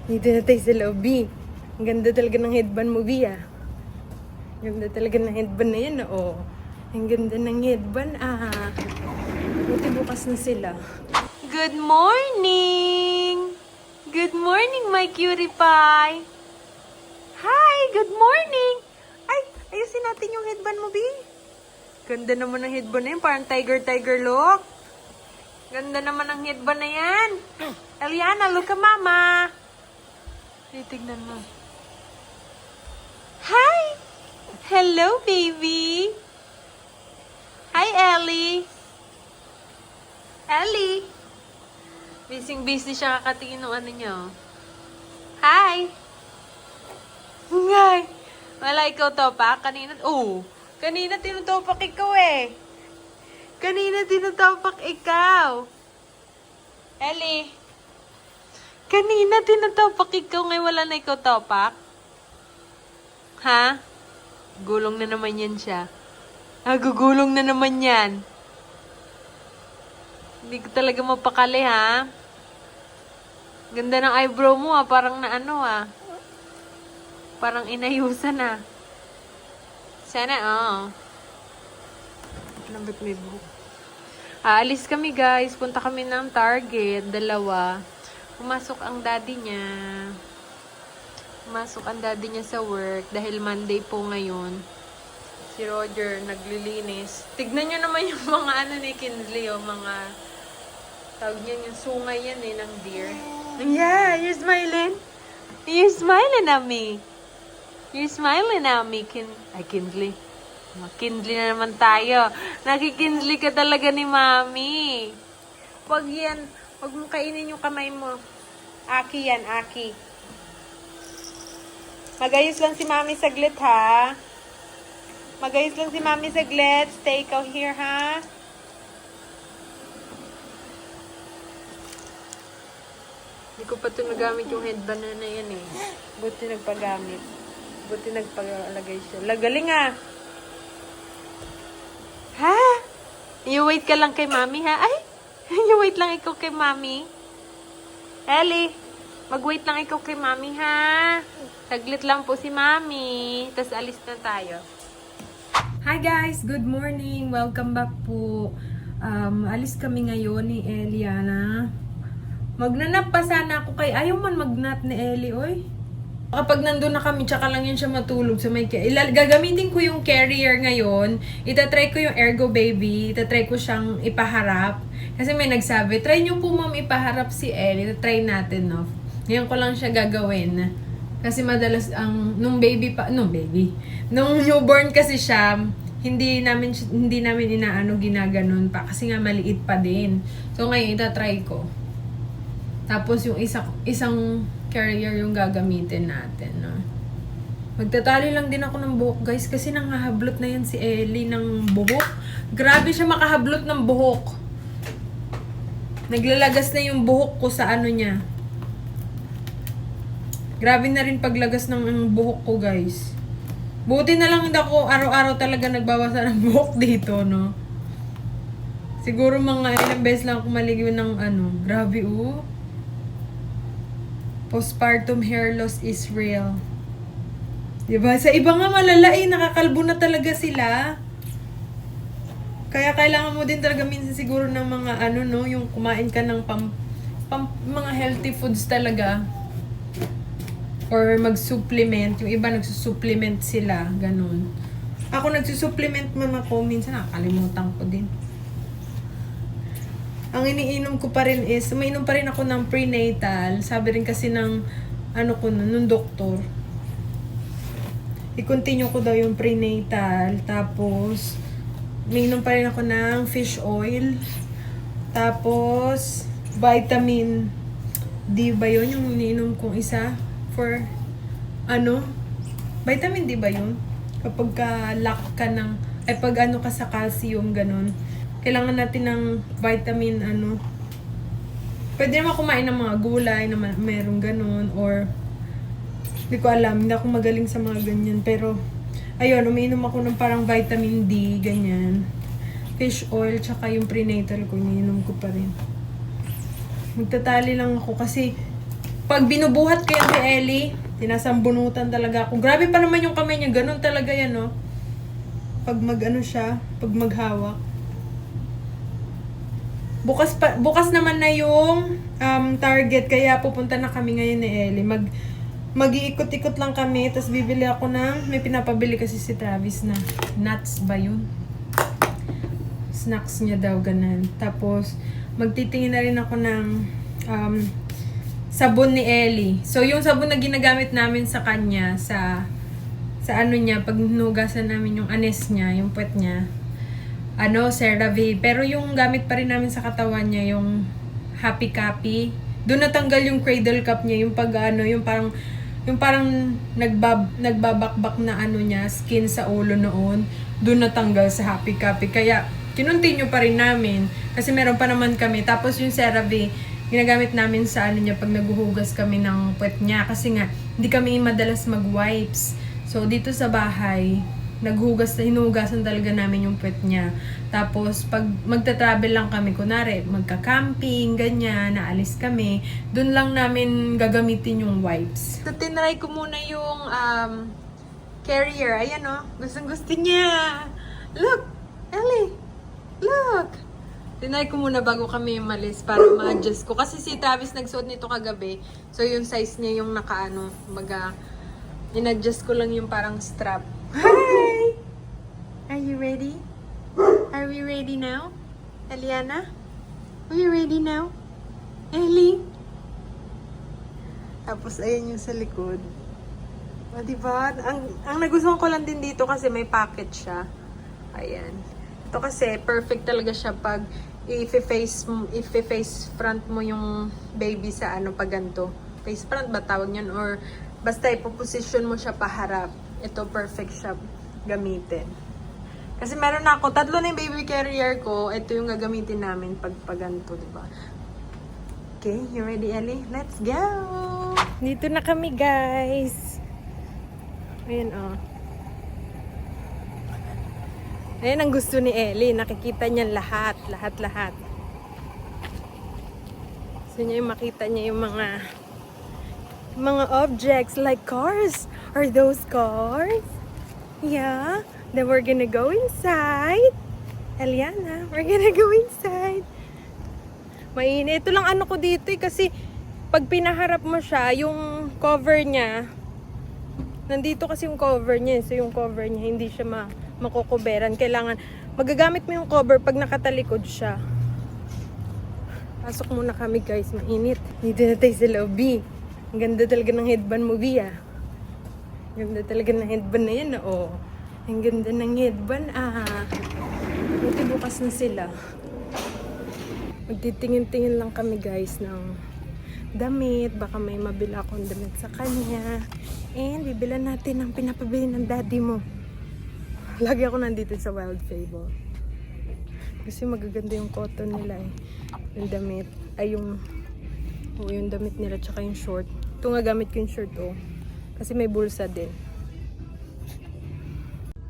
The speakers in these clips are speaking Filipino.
Dito na tayo sa lobby. Ang ganda talaga ng headband mo, B, ah. Ang ganda talaga ng headband na yan, oh. Ang ganda ng headband, ah. Buti bukas na sila. Good morning! Good morning, my cutie pie! Hi! Good morning! Ay! Ayusin natin yung headband mo, B. Ganda naman ng headband na yan. Parang tiger look. Ganda naman ng headband na yan. Eliana, look at mama. Titignan mo. Hi! Hello, baby! Hi, Ellie! Ellie! Busy siya kakatingin ng ano niya. Hi! Ngay! Wala ikaw topak? Kanina tinutopak ikaw eh. Kanina tinutopak ikaw. Ellie! Kanina tinutopak ikaw, ngayon wala na ikaw topak? Ha? Gulong na naman yan siya. Gugulong na naman yan. Hindi ko talaga mapakali, ha? Ganda ng eyebrow mo, ha? Parang na ano, ha? Parang inayusan, ha? Sana, Lambot may buhok. Aalis kami, guys. Punta kami ng Target. 2. Pumasok ang daddy niya. Sa work dahil Monday po ngayon. Si Roger naglilinis. Tignan nyo naman yung mga ano ni Kinsley, mga tawag niyan, yung sungay yan ng deer. Yeah, you're smiling. You're smiling at me. You're smiling at me, Kinsley. Kinsley na naman tayo. Nakikinsley ka talaga ni Mami. Wag yan. Huwag mong kainin yung kamay mo. Aki yan, Aki. Magayos lang si Mami saglit, ha? Magayos lang si Mami saglit. Stay ikaw here, ha? Hindi ko pa ito nagamit yung headband na yan, eh. Buti nagpagamit. Buti nagpalagay siya. Lagaling, ha? Ha? You wait ka lang kay Mami, ha? Ay! You wait lang ikaw kay Mami. Ellie, mag-wait lang ikaw kay Mami, ha? Saglit lang po si Mami. Tapos alis na tayo. Hi guys! Good morning! Welcome back po. Alis kami ngayon ni Eliana. Magnanap pa sana ako kay... Ayaw man magnap ni Ellie, oy. Kapag nandun na kami, tsaka lang yun siya matulog sa may... Gagamitin ko yung carrier ngayon. Itatry ko yung Ergo Baby. Itatry ko siyang ipaharap. Kasi may nagsabi, try nyo po ma'am ipaharap si Elle. Try natin, no? Ngayon ko lang siya gagawin. Kasi madalas nung newborn kasi siya, hindi namin ginaganon pa. Kasi nga maliit pa din. So ngayon, itatry ko. Tapos yung isang carrier yung gagamitin natin, no? Magtatali lang din ako ng buhok, guys. Kasi nangahablot na yan si Ellie ng buhok. Grabe siya makahablot ng buhok. Naglalagas na yung buhok ko sa ano niya. Grabe na rin paglagas ng buhok ko, guys. Buti na lang hindi ako araw-araw talaga nagbabasa ng buhok dito, no? Siguro mga ilang beses lang ako maligo ng ano. Grabe, Postpartum hair loss is real. Diba? Sa iba nga malala, nakakalbo na talaga sila. Kaya kailangan mo din talaga minsan siguro ng mga yung kumain ka ng mga healthy foods talaga. Or mag-supplement. Yung iba nagsusupplement sila. Ganun. Ako nagsusupplement man ako. Minsan nakakalimutan ko din. Ang iniinom ko pa rin is, mainom pa rin ako ng prenatal. Sabi rin kasi ng nung doktor. I-continue ko daw yung prenatal. Tapos, minum pa rin ako ng fish oil. Tapos, vitamin D ba yun? Yung ininom kong isa? For, vitamin D ba yun? Kapag ka-lack ka ng, pag ka sa calcium, ganun. Kailangan natin ng vitamin, Pwede naman kumain ng mga gulay na merong ganun. Or, hindi ko alam. Hindi ako magaling sa mga ganyan. Pero, ayun, umiinom ako ng parang vitamin D, ganyan. Fish oil, tsaka yung prenatal ko, iniinom ko pa rin. Magtatali lang ako kasi Pag binubuhat ko yan si Ellie, tinasambunutan talaga ako. Grabe pa naman yung kamay niya. Ganun talaga yan, no? Pag mag-ano siya, pag maghawak. Bukas naman na yung Target, kaya pupunta na kami ngayon ni Ellie. Mag-iikot-ikot lang kami, tapos bibili ako ng, may pinapabili kasi si Travis na nuts ba yun? Snacks niya daw, ganun. Tapos, magtitingin na rin ako ng sabon ni Ellie. So, yung sabon na ginagamit namin sa kanya, sa ano niya, pag hinugasan namin yung anes niya, yung puwet niya, CeraVe. Pero yung gamit pa rin namin sa katawan niya, yung Happy Cappy. Doon natanggal yung cradle cup niya, yung yung parang nagbabakbak na niya, skin sa ulo noon. Doon natanggal sa Happy Cappy. Kaya, kinontinue pa rin namin. Kasi meron pa naman kami. Tapos yung CeraVe, ginagamit namin sa niya pag naguhugas kami ng puwet niya. Kasi nga, hindi kami madalas mag-wipes. So, dito sa bahay, hinuhugasan talaga namin yung puwet niya. Tapos, pag magta-travel lang kami, kunwari, magka-camping, ganyan, naalis kami, dun lang namin gagamitin yung wipes. So, tinry ko muna yung carrier. Ayan, oh. Gustong-gusto niya. Look! Ellie! Look! Tinry ko muna bago kami umalis para ma-adjust ko. Kasi si Travis nagsuot nito kagabi. So, yung size niya yung in-adjust ko lang yung parang strap. Hi! Are you ready? Are we ready now? Eliana? Are you ready now? Ellie? Tapos, ayan yung sa likod. O, diba? Ang nagustuhan ko lang din dito kasi may pocket siya. Ayan. Ito kasi, perfect talaga siya pag i-face front mo yung baby sa pag ganito. Face front ba tawag yun? Or basta ipoposition mo siya paharap. Ito, perfect siya gamitin. Kasi meron na ako, 3 na yung baby carrier ko. Ito yung gagamitin namin pag ganito, diba? Okay, you ready, Ellie? Let's go! Dito na kami, guys. Ayan, oh. Ayan ang gusto ni Ellie. Nakikita niya lahat. Gusto niya yung makita niya yung mga objects like cars. Are those cars? Yeah. Then we're gonna go inside. Eliana, we're gonna go inside. Mainit. Ito lang ko dito kasi pag pinaharap mo siya, yung cover niya, nandito kasi yung cover niya. So yung cover niya, hindi siya makukuberan. Kailangan, magagamit mo yung cover pag nakatalikod siya. Pasok muna kami, guys. Mainit. Dito na tayo sa lobby. Ang ganda talaga ng headband mo, Bia. Ang ganda talaga ng headband na yan, oh. Ang ganda ng headband, Buti bukas na sila. Magtitingin-tingin lang kami, guys, ng damit. Baka may mabila akong damit sa kanya. And bibilan natin ang pinapabili ng daddy mo. Lagi ako nandito sa Wild Fable. Kasi magaganda yung cotton nila eh. Yung damit. Ay yung damit nila tsaka yung short. Ito nga gamit ko yung short oh. Kasi may bulsa din.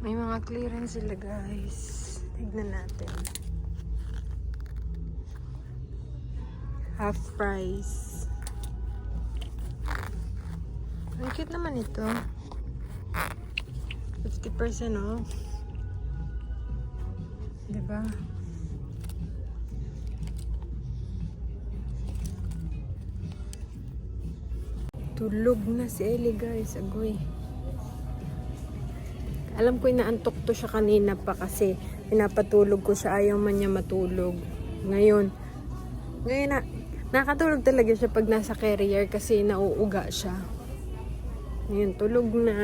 May mga clearance sila guys. Tignan natin. Half price. Ang cute naman ito. 50% off. Diba? Tulog na si Ellie guys. Agoy. Alam ko inaantok to siya kanina pa kasi pinapatulog ko siya. Ayaw man niya matulog. Ngayon nakatulog talaga siya pag nasa carrier kasi nauuga siya. Ngayon, tulog na.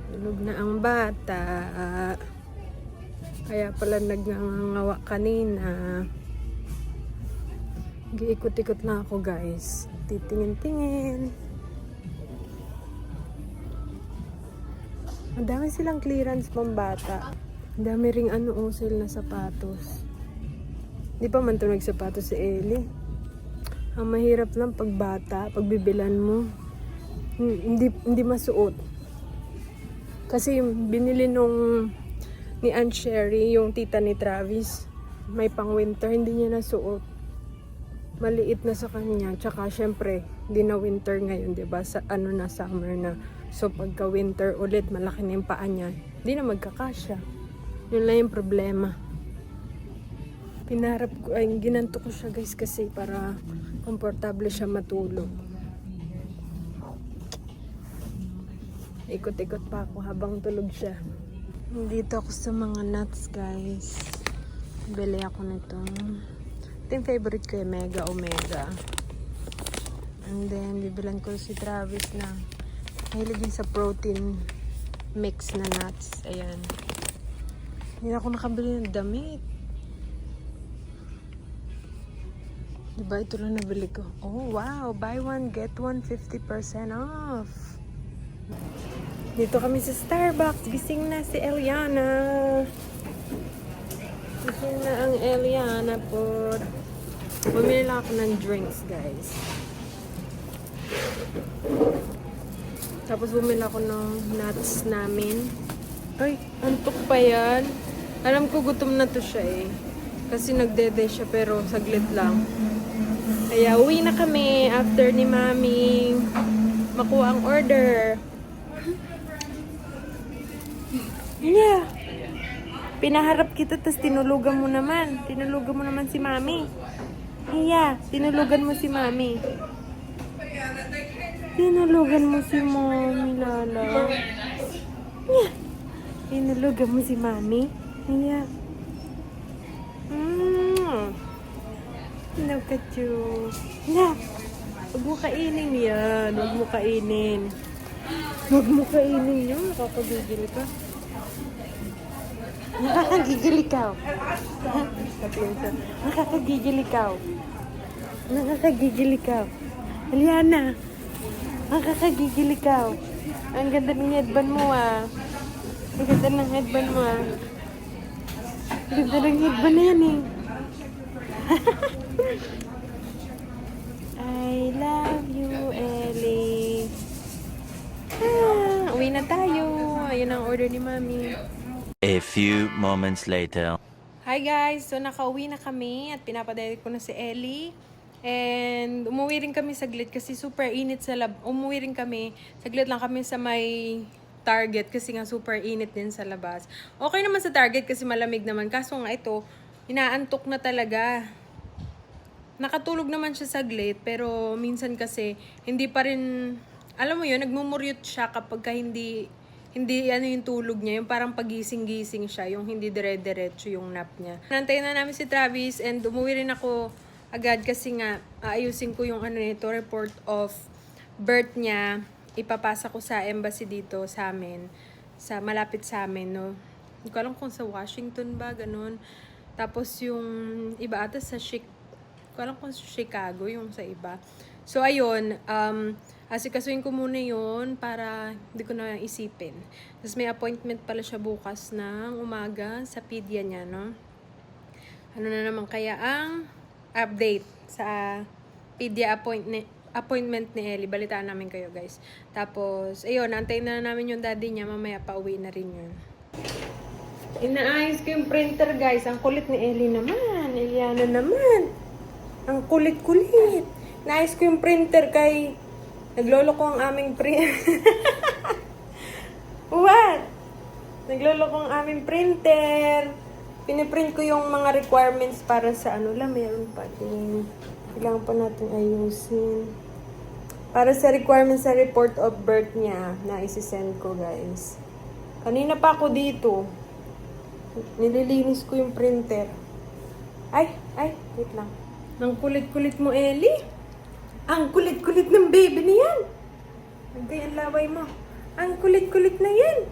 Tulog na ang bata. Kaya pala nagngangawa kanina. Giikot-ikot na ako guys. Titingin-tingin. Ang dami silang clearance pang bata. Ang dami ring sale na sapatos. Di pa man ito nagsapatos si Ellie. Ang mahirap lang pag bata, pag bibilan mo. Hindi masuot. Kasi yung binili ni Aunt Sherry, yung tita ni Travis, may pang winter, hindi niya nasuot. maliit na sa kanya. Tsaka syempre, hindi na winter ngayon, 'di ba? Sa ano na summer na. So pagka winter ulit, malaki na yung paa niya. Hindi na magkakasya. Yun lang yung problema. Pinarap ko, ay ginanto ko siya guys kasi para komportable siya matulog. Ikot-ikot pa ako habang tulog siya. Dito ako sa mga nuts guys. Bili ako nito. Ito yung favorite ko yung Mega Omega. And then, bibilan ko si Travis na mahilig din sa protein mix na nuts. Ayan. Hindi ako nakabili ng damit. Diba ito lang nabili ko? Oh wow! Buy one, get one 50% off. Dito kami sa Starbucks. Gising na si Eliana. Gising na ang Eliana po. Bumili lang ako ng drinks guys. Tapos bumili ako ng nuts namin. Ay, antok pa yan. Alam ko gutom na to siya eh. Kasi nagdede siya pero saglit lang. Kaya uwi na kami after ni Mami makuha ang order. Yeah. Pinaharap kita tas tinulugan mo naman. Tinulugan mo naman si Mami. Yeah, tinulugan mo si Mami. Tinulugan mo si Mami, Lala. Yeah. Tinulugan mo si Mami. Yeah. Look at you. Na, huwag mo kainin yan. Huwag mo kainin. Huwag mo kainin yun. Nakakagigil ka. Nakakagigil ikaw. Nakakagigil ikaw. Nakakagigil ikaw. Eliana. Nakakagigil ikaw. Ang ganda ng headband mo ah. Ang ganda ng headband mo ah. Ang ganda ng headband na yan eh. I love you, Ellie. Uwi na tayo. Ayun ang order ni Mami. A few moments later. Hi guys! So nakauwi na kami at pinapadala ko na si Ellie. And umuwi rin kami saglit kasi super init sa lab. Umuwi rin kami. Saglit lang kami sa may Target kasi nga super init din sa labas. Okay naman sa Target kasi malamig naman. Kaso nga ito, inaantok na talaga. Nakatulog naman siya saglit, pero minsan kasi hindi pa rin, alam mo yun, nagmumuryot siya kapag hindi ano yung tulog niya, yung parang pagising-gising siya, yung hindi dire-diretso yung nap niya. Nantayin na namin si Travis and umuwi rin ako agad kasi nga aayusin ko yung ano nito, report of birth niya. Ipapasa ko sa embassy dito sa amin, sa malapit sa amin, no. Hindi ko alam kung sa Washington ba, ganun. Tapos yung iba ata sa alam kung Chicago yung sa iba. So, ayun. Asikasuin ko muna yun para hindi ko na isipin. Tapos may appointment pala siya bukas ng umaga sa pedia niya, no? Ano na naman kaya ang update sa pedia appointment ni Ellie. Balitaan namin kayo, guys. Tapos, ayun. Antayin na namin yung daddy niya. Mamaya pauwi na rin yun. Inaayos ko yung printer, guys. Ang kulit ni Ellie naman. Eliana naman. Ang kulit-kulit. Naayos ko yung printer kay... Naglolo ko ang aming What? Naglolo ko ang aming printer. Piniprint ko yung mga requirements para sa ano lang. Meron pa din. Kailangan pa natin ayusin. Para sa requirements sa report of birth niya na isi-send ko, guys. Kanina pa ako dito. Nililinis ko yung printer. Ay, wait lang. Ang kulit-kulit mo, Ellie. Ang kulit-kulit ng baby na yan. Ang laway mo. Ang kulit-kulit na yan.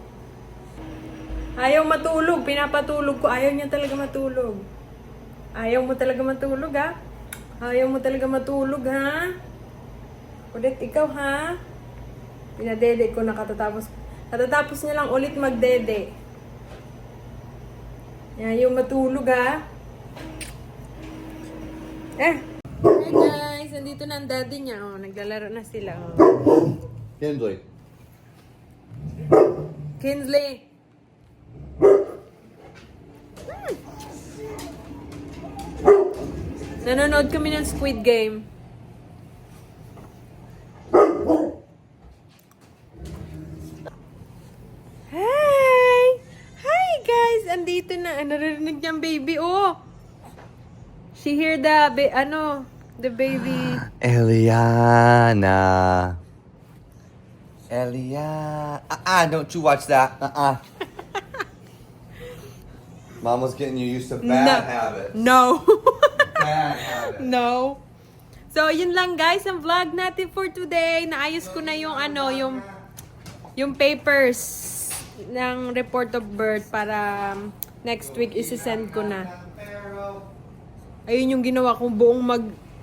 Ayaw matulog. Pinapatulog ko. Ayaw niya talaga matulog. Ayaw mo talaga matulog, ha? Ayaw mo talaga matulog, ha? Ulit ikaw, ha? Pinadede ko na katatapos. Katatapos niya lang ulit magdede. Ayaw matulog, ha? Hi guys, nandito na ang daddy niya. Oh, naglalaro na sila. Oh. Kinsley. Kinsley. Nanonood kami ng Squid Game. Hi! Hi guys! Andito na. Narinig niyang baby. Oh! She hear the, the baby. Eliana. Don't you watch that. Mama's getting you used to bad habits. No. Bad habits. No. So, yun lang guys, ang vlog natin for today. Naayos ko na yung yung papers ng report of birth para next week isi-send ko na. Ayun yung ginawa kong buong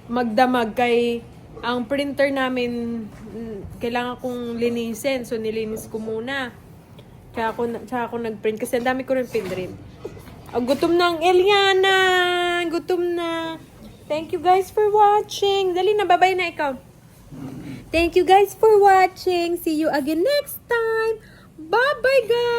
magdamag kay ang printer namin kailangan kong linisin. So, nilinis ko muna. Tsaka ako nag-print kasi ang dami ko rin pinrint. Gutom na ang Eliana. Gutom na. Thank you guys for watching. Dali na, bye-bye na ikaw. Thank you guys for watching. See you again next time. Bye-bye guys.